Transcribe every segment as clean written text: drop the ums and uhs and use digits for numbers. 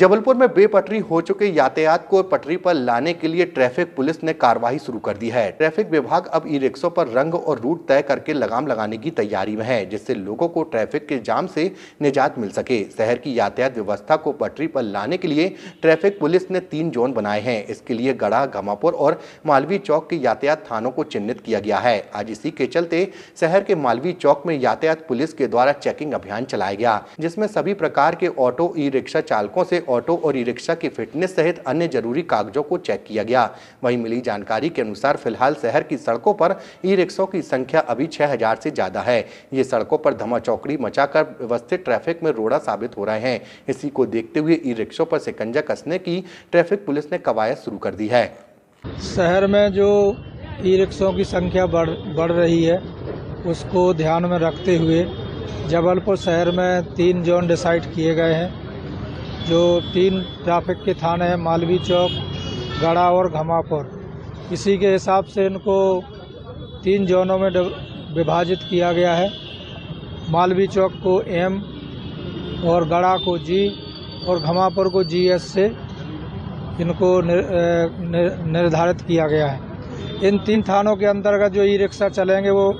जबलपुर में बेपटरी हो चुके यातायात को पटरी पर लाने के लिए ट्रैफिक पुलिस ने कार्रवाई शुरू कर दी है। ट्रैफिक विभाग अब ई रिक्शों पर रंग और रूट तय करके लगाम लगाने की तैयारी में है, जिससे लोगों को ट्रैफिक के जाम से निजात मिल सके। शहर की यातायात व्यवस्था को पटरी पर लाने के लिए ट्रैफिक पुलिस ने 3 जोन बनाए हैं। इसके लिए गढ़ा, घमापुर और मालवीय चौक के यातायात थानों को चिन्हित किया गया है। आज इसी के चलते शहर के मालवीय चौक में यातायात पुलिस के द्वारा चेकिंग अभियान चलाया गया, जिसमें सभी प्रकार के ऑटो ई रिक्शा चालकों से ऑटो और ई रिक्शा की फिटनेस सहित अन्य जरूरी कागजों को चेक किया गया। वहीं मिली जानकारी के अनुसार फिलहाल शहर की सड़कों पर ई रिक्शों की संख्या अभी 6000 से ज्यादा है। ये सड़कों पर धमाचौकड़ी मचाकर व्यवस्थित ट्रैफिक में रोड़ा साबित हो रहे हैं। इसी को देखते हुए ई रिक्शों पर शिकंजा कसने की ट्रैफिक पुलिस ने कवायद शुरू कर दी है। शहर में जो ई रिक्शों की संख्या बढ़ रही है, उसको ध्यान में रखते हुए जबलपुर शहर में 3 जोन डिसाइड किए गए हैं। जो 3 ट्रैफिक के थाने हैं, मालवीय चौक, गढ़ा और घमापुर। इसी के हिसाब से इनको 3 जोनों में विभाजित किया गया है। मालवीय चौक को M और गढ़ा को G और घमापुर को GS से इनको निर्धारित किया गया है। इन 3 थानों के अंतर्गत जो ई रिक्शा चलेंगे वो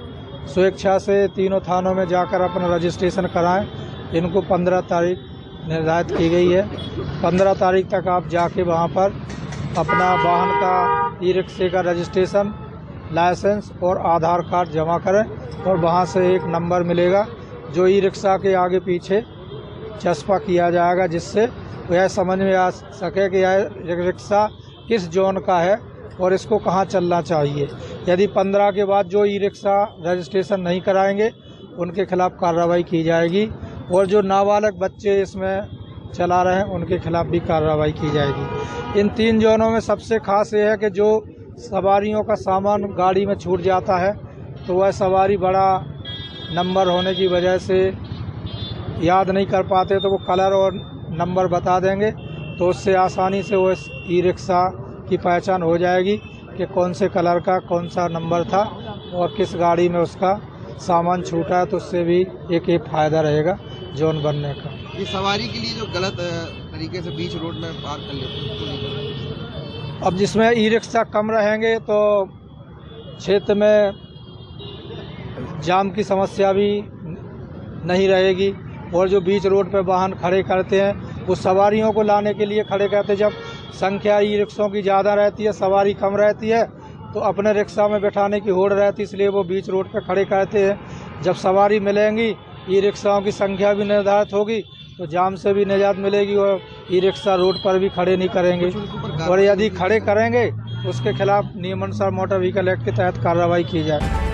स्वेच्छा से तीनों थानों में जाकर अपना रजिस्ट्रेशन कराएं। इनको 15 तारीख निर्धारित की गई है। 15 तारीख तक आप जाके वहां पर अपना वाहन का ई रिक्शे का रजिस्ट्रेशन, लाइसेंस और आधार कार्ड जमा करें और वहां से एक नंबर मिलेगा जो ई रिक्शा के आगे पीछे चस्पा किया जाएगा, जिससे यह समझ में आ सके कि यह रिक्शा किस जोन का है और इसको कहां चलना चाहिए। यदि 15 के बाद जो ई रिक्शा रजिस्ट्रेशन नहीं कराएंगे उनके खिलाफ कार्रवाई की जाएगी और जो नाबालिग बच्चे इसमें चला रहे हैं उनके खिलाफ भी कार्रवाई की जाएगी। इन 3 जोनों में सबसे खास ये है कि जो सवारियों का सामान गाड़ी में छूट जाता है तो वह सवारी बड़ा नंबर होने की वजह से याद नहीं कर पाते, तो वो कलर और नंबर बता देंगे तो उससे आसानी से वो ई रिक्शा की पहचान हो जाएगी कि कौन से कलर का कौन सा नंबर था और किस गाड़ी में उसका सामान छूटा है। तो उससे भी एक फ़ायदा रहेगा जोन बनने का। ये सवारी के लिए जो गलत तरीके से बीच रोड में पार कर लेते हैं, अब जिसमें ई रिक्शा कम रहेंगे तो क्षेत्र में जाम की समस्या भी नहीं रहेगी और जो बीच रोड पर वाहन खड़े करते हैं वो सवारियों को लाने के लिए खड़े करते हैं। जब संख्या ई रिक्शों की ज़्यादा रहती है, सवारी कम रहती है, तो अपने रिक्शा में बैठाने की होड़ रहती है, इसलिए वो बीच रोड पर खड़े करते हैं। जब सवारी मिलेंगी, ई रिक्शाओं की संख्या भी निर्धारित होगी तो जाम से भी निजात मिलेगी और ई रिक्शा रोड पर भी खड़े नहीं करेंगे। और यदि खड़े करेंगे उसके खिलाफ नियमानुसार मोटर व्हीकल एक्ट के तहत कार्रवाई की जाए।